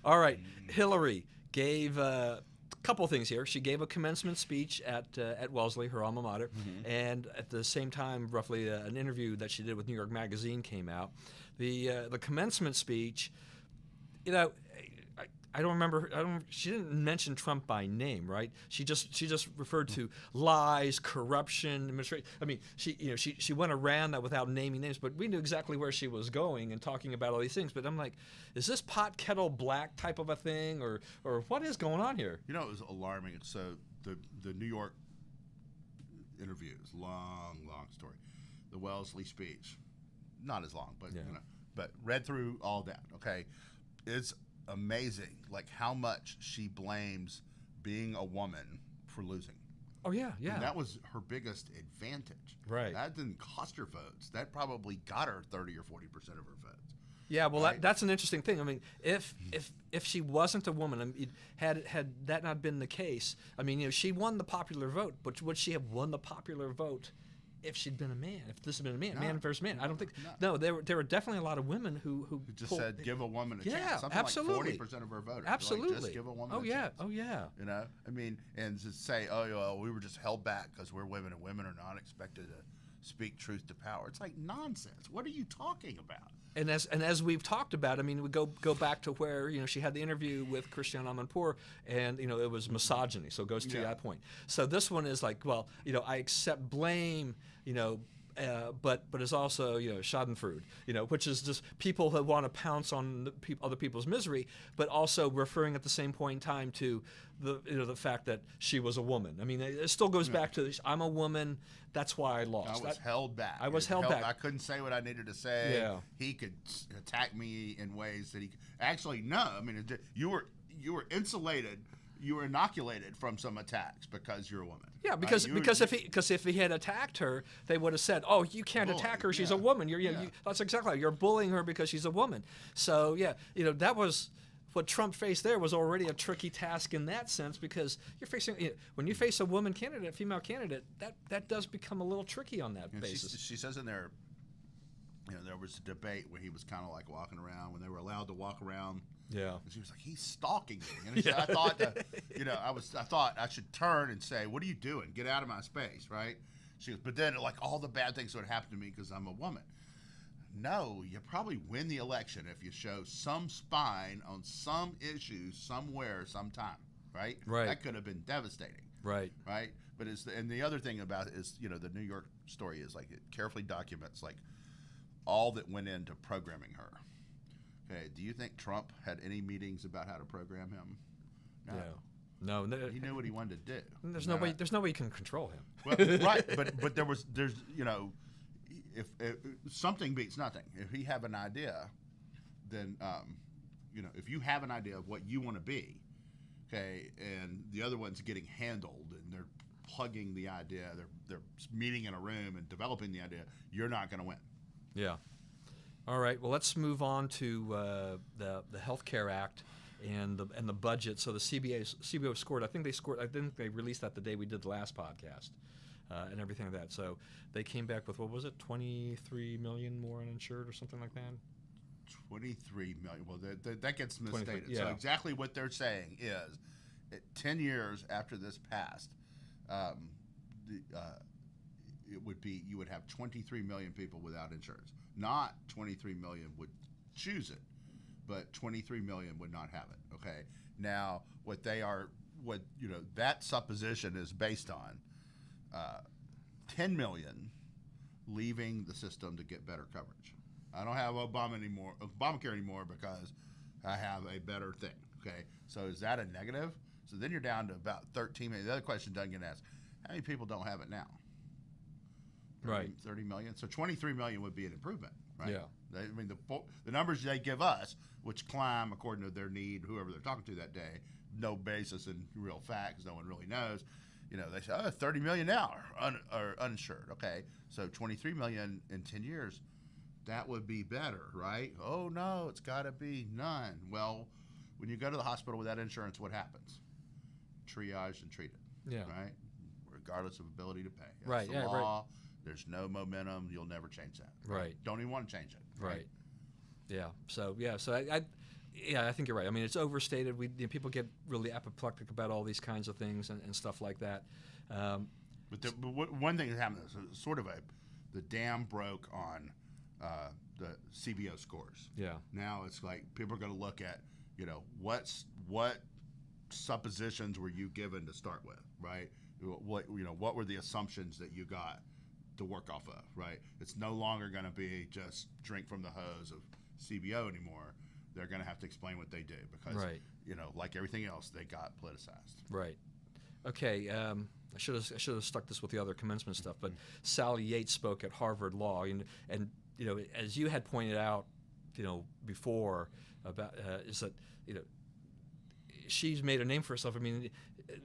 All right, Hillary gave a couple things here. She gave a commencement speech at Wellesley, her alma mater, and at the same time, roughly an interview that she did with New York Magazine came out. The commencement speech, I don't remember. She didn't mention Trump by name, right? She just referred to lies, corruption, administration. I mean, she went around that without naming names, but we knew exactly where she was going and talking about all these things. But I'm like, is this pot kettle black type of a thing, or what is going on here? It was alarming. So the New York interviews, long story. The Wellesley speech, not as long, but but read through all that. Okay, it's amazing, like how much she blames being a woman for losing. Oh yeah. And that was her biggest advantage. Right. That didn't cost her votes. That probably got her 30 or 40% of her votes. Yeah, well, that's an interesting thing. I mean, if she wasn't a woman, I mean, had that not been the case, I mean, she won the popular vote, but would she have won the popular vote if she'd been a man? If this had been a man, man versus man? I don't think. No, there were definitely a lot of women who just said give a woman a chance. Yeah, something absolutely. Like 40% of her voters. Absolutely. Like, just give a woman a chance. Oh yeah. I mean, and to say, we were just held back because we're women and women are not expected to speak truth to power. It's like nonsense. What are you talking about? And as we've talked about, I mean, we go back to where she had the interview with Christiane Amanpour, and it was misogyny. So it goes to that point. So this one is like, well, I accept blame, but it's also Schadenfreude, which is just people who want to pounce on other people's misery, but also referring at the same point in time to the fact that she was a woman. I mean, it still goes back to I'm a woman. That's why I lost. I was held back. I was held back. I couldn't say what I needed to say. Yeah. He could attack me in ways that he could. Actually, no. I mean, you were insulated. You were inoculated from some attacks because you're a woman. Yeah, because if he had attacked her, they would have said, "Oh, you can't attack her. She's a woman." That's exactly right. You're bullying her because she's a woman. So that was what Trump faced. There was already a tricky task in that sense, because you're facing when you face a woman candidate, female candidate, that does become a little tricky on that basis. She says in there, there was a debate where he was kind of like walking around when they were allowed to walk around Yeah. And she was like, he's stalking me. And I thought that, I thought I should turn and say, what are you doing? Get out of my space, right? She goes, but then like all the bad things would happen to me because I'm a woman. No, you probably win the election if you show some spine on some issue somewhere, sometime, right? Right. That could have been devastating. Right. Right. But and the other thing about it is, the New York story is like it carefully documents like all that went into programming her. Okay. Do you think Trump had any meetings about how to program him? No. No. He knew what he wanted to do. There's no way you can control him. Well, right. But there's if something beats nothing. If he have an idea, then if you have an idea of what you want to be, okay, and the other one's getting handled and they're plugging the idea, they're meeting in a room and developing the idea, you're not going to win. Yeah. All right. Well, let's move on to the Healthcare Act and the budget. So the CBO scored. I think they released that the day we did the last podcast. And everything like that. So they came back with, what was it, 23 million more uninsured or something like that? 23 million. Well, that gets misstated. Yeah. So exactly what they're saying is, 10 years after this passed, it would be, you would have 23 million people without insurance. Not 23 million would choose it, but 23 million would not have it. Okay. Now, that supposition is based on 10 million leaving the system to get better coverage. I don't have Obamacare anymore because I have a better thing. Okay, so is that a negative? So then you're down to about 13 million. The other question doesn't get asked: how many people don't have it now? 30 million. So 23 million would be an improvement, right? Yeah. The numbers they give us, which climb according to their need, whoever they're talking to that day, no basis in real facts. No one really knows. They say, 30 million now are uninsured. Okay, so 23 million in 10 years, that would be better, right? Oh, no, it's got to be none. Well, when you go to the hospital without insurance, what happens? Triaged and treated, right? Regardless of ability to pay. That's the law. Right. There's no momentum. You'll never change that. Right. Don't even want to change it. Right. Yeah. So I think you're right. I mean, it's overstated. People get really apoplectic about all these kinds of things and stuff like that. But one thing that happened is sort of the dam broke on the CBO scores. Yeah. Now it's like people are going to look at, what suppositions were you given to start with, right? What were the assumptions that you got to work off of, right? It's no longer going to be just drink from the hose of CBO anymore. They're going to have to explain what they do because, like everything else, they got politicized. Right. Okay. I should have stuck this with the other commencement stuff, but Sally Yates spoke at Harvard Law, and as you had pointed out, before about is that she's made a name for herself. I mean,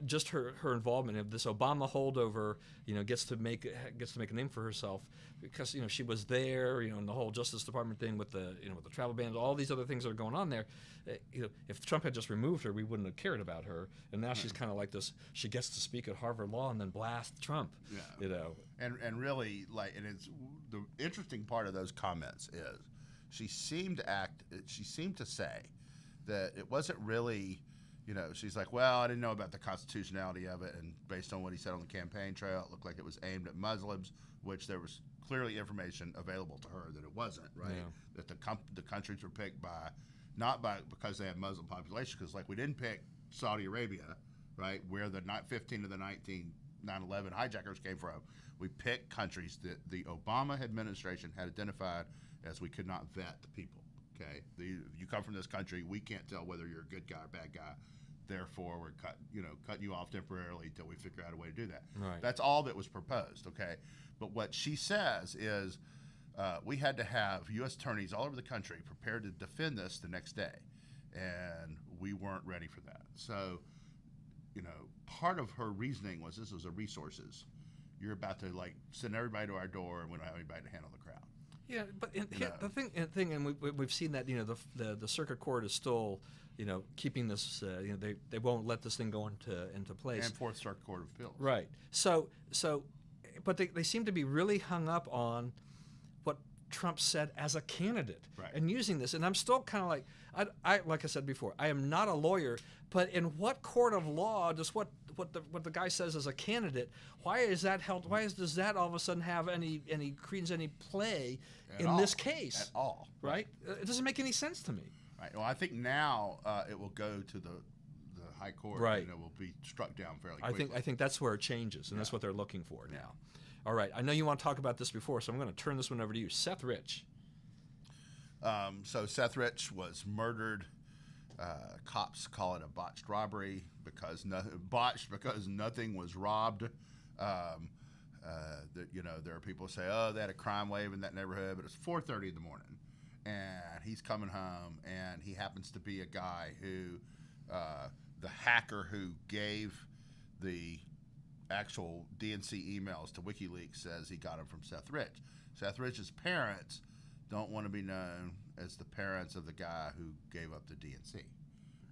just her involvement in this Obama holdover, gets to make a name for herself because she was there, and the whole Justice Department thing with the with the travel bans, all these other things that are going on there. If Trump had just removed her, we wouldn't have cared about her. And now she's kind of like this. She gets to speak at Harvard Law and then blast Trump. Yeah. And really, and it's the interesting part of those comments is she seemed to say that it wasn't really. She's like, well, I didn't know about the constitutionality of it, and based on what he said on the campaign trail, it looked like it was aimed at Muslims, which there was clearly information available to her that it wasn't, right? Yeah. That the countries were picked because they have Muslim population, because like we didn't pick Saudi Arabia, right, where the 15 of the 9/11 hijackers came from. We picked countries that the Obama administration had identified as we could not vet the people. Okay, you come from this country, we can't tell whether you're a good guy or bad guy. Therefore, we're cutting you off temporarily until we figure out a way to do that. Right. That's all that was proposed. Okay, but what she says is we had to have U.S. attorneys all over the country prepared to defend this the next day, and we weren't ready for that. So, part of her reasoning was this was a resources. You're about to send everybody to our door, and we don't have anybody to handle the crowd. Yeah, but the thing, and we've seen that the circuit court is still keeping this. They won't let this thing go into place. And Fourth Circuit Court of Appeals. Right. So, but they seem to be really hung up on what Trump said as a candidate, Right. and using this. And I'm still kind of like, I like I said before, I am not a lawyer, but in what court of law does what the guy says as a candidate, why is that held? Does that all of a sudden have any credence, any play in this case at all? Right? It doesn't make any sense to me. Right. Well, I think now it will go to the high court, Right. and it will be struck down fairly quickly. I think that's where it changes, and that's what they're looking for now. All right. I know you want to talk about this before, so I'm going to turn this one over to you, Seth Rich. So Seth Rich was murdered. Cops call it a botched robbery because nothing was robbed. There are people who say, oh, they had a crime wave in that neighborhood, but it's 4:30 in the morning, and he's coming home, and he happens to be a guy who, the hacker who gave the actual DNC emails to WikiLeaks says he got them from Seth Rich. Seth Rich's parents don't want to be known as the parents of the guy who gave up the DNC,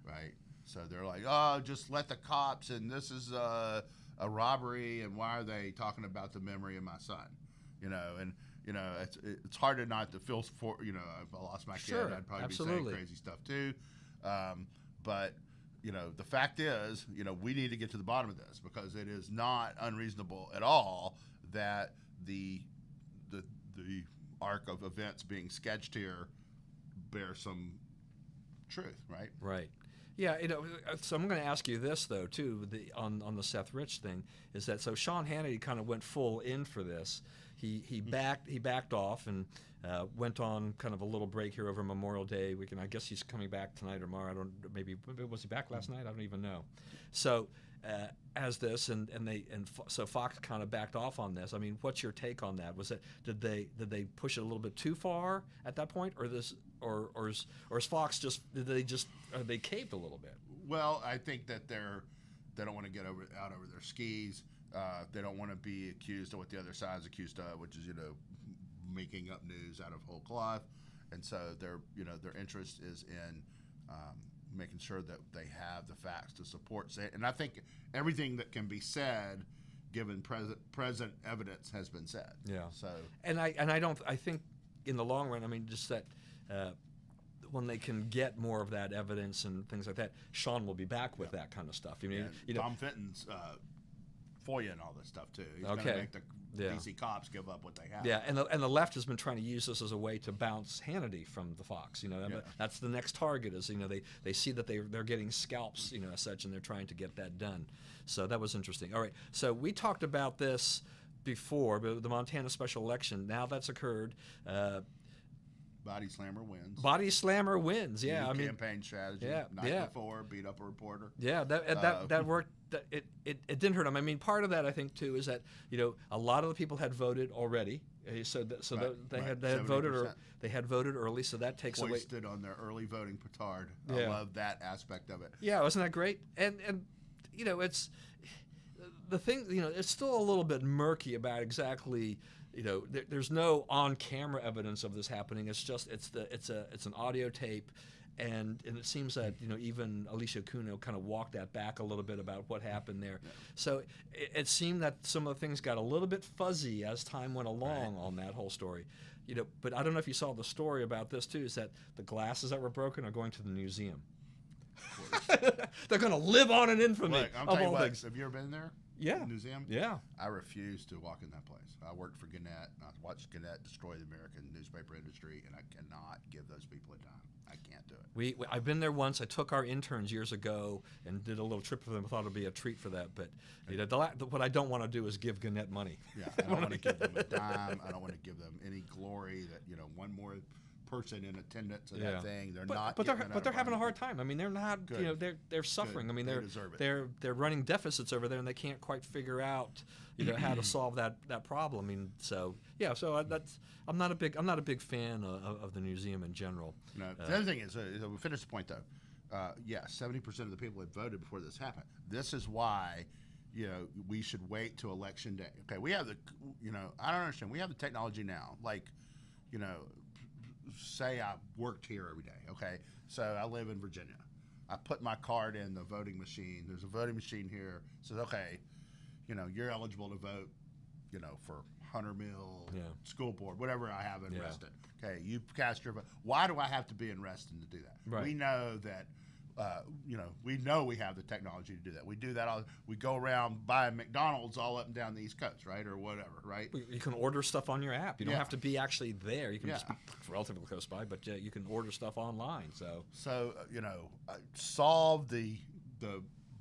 right? So they're like, oh, just let the cops, and this is a robbery, and why are they talking about the memory of my son? It's hard not to feel for, if I lost my kid, I'd probably be saying crazy stuff too. But the fact is, we need to get to the bottom of this, because it is not unreasonable at all that the arc of events being sketched here bear some truth, right? Right. Yeah, so I'm going to ask you this though too. On the Seth Rich thing is that so Sean Hannity kind of went full in for this. He backed off and went on kind of a little break here over Memorial Day weekend. I guess he's coming back tonight or tomorrow. Maybe was he back last night? I don't even know. So as this so Fox kind of backed off on this. I mean, what's your take on that? Was it did they push it a little bit too far at that point, or is Fox they caved a little bit? Well, I think that they don't want to get out over their skis. They don't want to be accused of what the other side is accused of, which is making up news out of whole cloth, and so their interest is in making sure that they have the facts to support it. And I think everything that can be said, given present evidence, has been said. Yeah. So I think in the long run, I mean, just that when they can get more of that evidence and things like that, Sean will be back with that kind of stuff. I mean, Tom Fenton's FOIA and all this stuff too. He's going to make the DC cops give up what they have. Yeah, and the left has been trying to use this as a way to bounce Hannity from the Fox. That's the next target. Is they see that they're getting scalps, as such, and they're trying to get that done. So that was interesting. All right, so we talked about this before, but the Montana special election. Now that's occurred. Body slammer wins. Body slammer wins. Yeah, New campaign strategy. Yeah, Night before, beat up a reporter. Yeah, that worked. It didn't hurt them. I mean, part of that I think too is that a lot of the people had voted already. They had voted or they had voted early, so that takes away. Hoisted on their early voting petard. I love that aspect of it. Yeah, wasn't that great? And it's the thing. It's still a little bit murky about exactly. There's no on-camera evidence of this happening. It's just it's an audio tape, and it seems that even Alicia Cuno kind of walked that back a little bit about what happened there. Yeah. So it seemed that some of the things got a little bit fuzzy as time went along on that whole story. But I don't know if you saw the story about this too. Is that the glasses that were broken are going to the museum? They're going to live on in infamy. Look, I'm telling you what, have you ever been there? Yeah. The museum? Yeah. I refuse to walk in that place. I worked for Gannett, and I watched Gannett destroy the American newspaper industry, and I cannot give those people a dime. I can't do it. I've been there once. I took our interns years ago and did a little trip for them. I thought it would be a treat for that. But what I don't want to do is give Gannett money. Yeah, I don't want to give them a dime. I don't want to give them any glory that one more person in attendance of that thing. They're having a hard time. I mean, they're not. Good. They're suffering. Good. I mean, they deserve it. They're running deficits over there, and they can't quite figure out how to solve that problem. I mean, so I'm not a big fan of the museum in general. No. The other thing is, we finished the point though. 70% of the people had voted before this happened. This is why. We should wait till election day. Okay, we have I don't understand. We have the technology now. Like, say I worked here every day, okay? So I live in Virginia. I put my card in the voting machine. There's a voting machine here. It says, okay, you're eligible to vote, for Hunter Mill Yeah. School Board, whatever I have in Yeah. Reston. Okay, you cast your vote. Why do I have to be in Reston to do that? Right. We know that. We know we have the technology to do that. We do that all. We go around buying McDonald's all up and down the East Coast, right, or whatever, right? You can order stuff on your app. You don't Yeah. have to be actually there. You can Yeah. just be relatively close by, but you can order stuff online. So solve the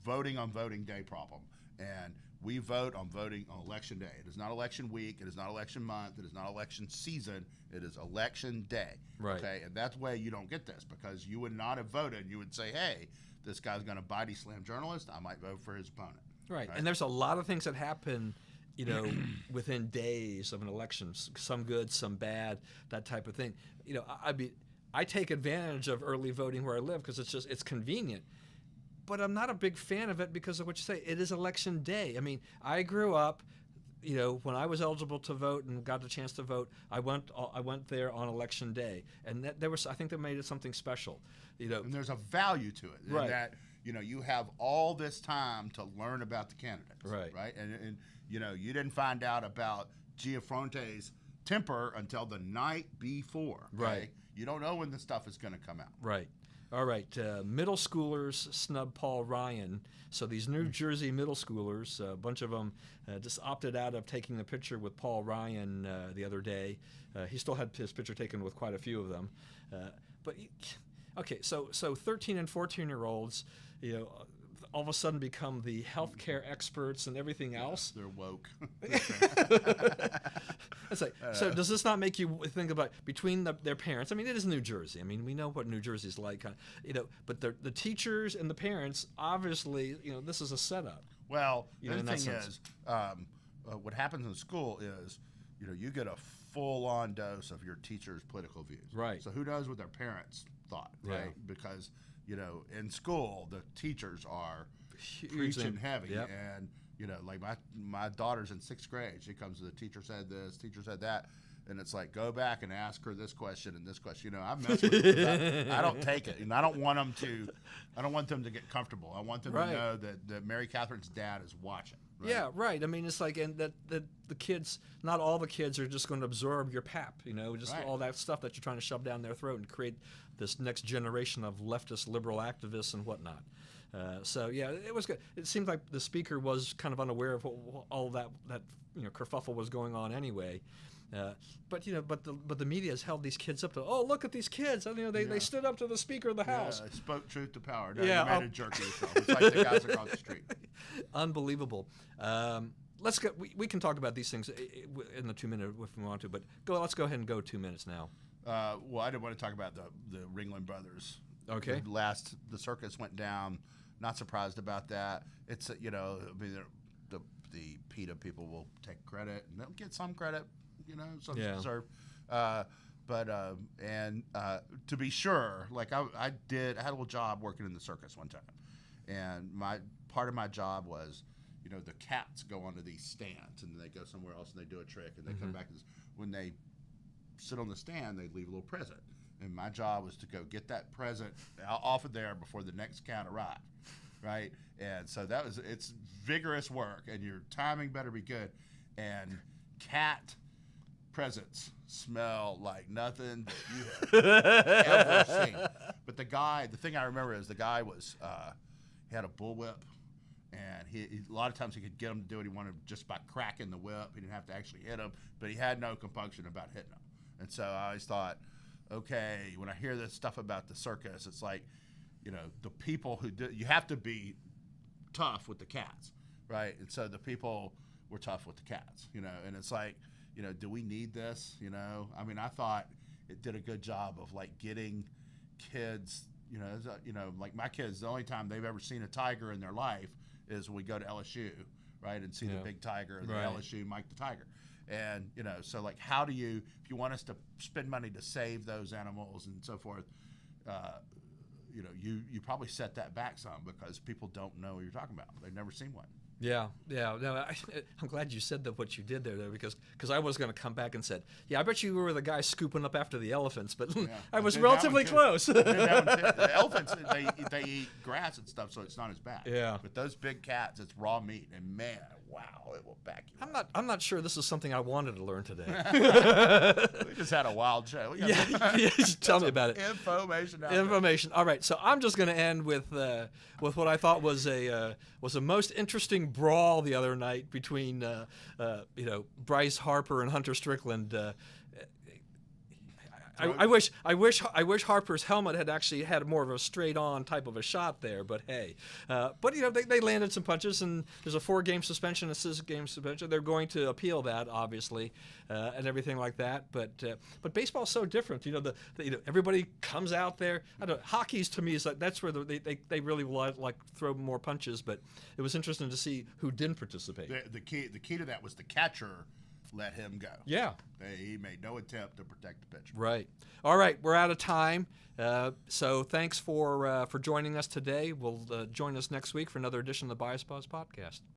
voting on voting day problem, and we vote on voting on election day. It is not election week. It is not election month. It is not election season. It is election day. Right. Okay, and that's why you don't get this, because you would not have voted. You would say, hey, this guy's going to body slam journalists. I might vote for his opponent. Right. And there's a lot of things that happen, within days of an election. Some good, some bad, that type of thing. I take advantage of early voting where I live because it's convenient. But I'm not a big fan of it because of what you say. It is election day. I mean, I grew up, when I was eligible to vote and got the chance to vote, I went there on election day, and I think that made it something special. And there's a value to it, right? In that you have all this time to learn about the candidates, right? Right, and you didn't find out about Giafronte's temper until the night before, okay? Right? You don't know when the stuff is going to come out, right? All right, middle schoolers snub Paul Ryan. So these New Jersey middle schoolers, a bunch of them just opted out of taking the picture with Paul Ryan the other day. He still had his picture taken with quite a few of them. So 13 and 14-year-olds, all of a sudden become the healthcare experts and everything else. They're woke. It's like, so does this not make you think about between their parents? I mean, it is New Jersey. I mean, we know what New Jersey's like, but the teachers and the parents, obviously, this is a setup. Well, the in thing that is, what happens in school is, you get a full-on dose of your teacher's political views. Right. So who knows what their parents thought, right? Yeah. Because, in school, the teachers are Huge preaching heavy. Yep. And, like my daughter's in 6th grade. She comes to the teacher said this, teacher said that. And it's like, go back and ask her this question and this question. I mess with it. I don't take it. And I don't want them to get comfortable. I want them Right. to know that Mary Catherine's dad is watching. Right? Yeah, right. I mean, it's like, and that the kids, not all the kids are just going to absorb your pap, just Right. all that stuff that you're trying to shove down their throat and create this next generation of leftist liberal activists and whatnot. It was good. It seemed like the speaker was kind of unaware of all that kerfuffle was going on anyway. But the media has held these kids up to, look at these kids. They stood up to the Speaker of the House. Yeah, spoke truth to power. No, Yeah, you made a jerk of yourself. It's like the guys across the street. Unbelievable. Let's go. We can talk about these things in the 2 minute if we want to, but let's go ahead and go 2 minutes now. Well, I didn't want to talk about the Ringling Brothers. Okay. The circus went down. Not surprised about that. It's the PETA people will take credit and they'll get some credit, some deserve. But to be sure, like I had a little job working in the circus one time, and part of my job was, the cats go onto these stands and they go somewhere else and they do a trick and they come back. When they sit on the stand, they leave a little present, and my job was to go get that present off of there before the next cat arrived, right? And so it's vigorous work, and your timing better be good. And cat presents smell like nothing that you have ever seen. But the thing I remember is the guy was he had a bullwhip, and he a lot of times he could get him to do what he wanted just by cracking the whip. He didn't have to actually hit him, but he had no compunction about hitting him. And so I always thought, okay, when I hear this stuff about the circus, it's like, the people who do, you have to be tough with the cats, right? And so the people were tough with the cats, and it's like, do we need this? I mean, I thought it did a good job of like getting kids, like my kids, the only time they've ever seen a tiger in their life is when we go to LSU, right, and see the big tiger and Right. the LSU Mike the Tiger. And, so like, how do you, if you want us to spend money to save those animals and so forth, you probably set that back some because people don't know what you're talking about. They've never seen one. Yeah. No, I'm glad you said that what you did there, though, because I was going to come back and said, yeah, I bet you were the guy scooping up after the elephants, but I was relatively close. I did that one too. The elephants, they eat grass and stuff, so it's not as bad. Yeah. But those big cats, it's raw meat, and man, wow, it will back you. I'm not sure this is something I wanted to learn today. We just had a wild show. Tell me about it. Information. All right, so I'm just going to end with what I thought was a most interesting brawl the other night between Bryce Harper and Hunter Strickland. I wish Harper's helmet had actually had more of a straight-on type of a shot there, but hey. They landed some punches, and there's a 4-game suspension, a 6-game suspension. They're going to appeal that, obviously, and everything like that. But baseball's so different. Everybody comes out there. Hockey's to me is like that's where they really like throw more punches. But it was interesting to see who didn't participate. The key to that was the catcher let him go. Yeah. He made no attempt to protect the pitcher. Right. All right, we're out of time. So thanks for joining us today. We'll join us next week for another edition of the Bias Buzz podcast.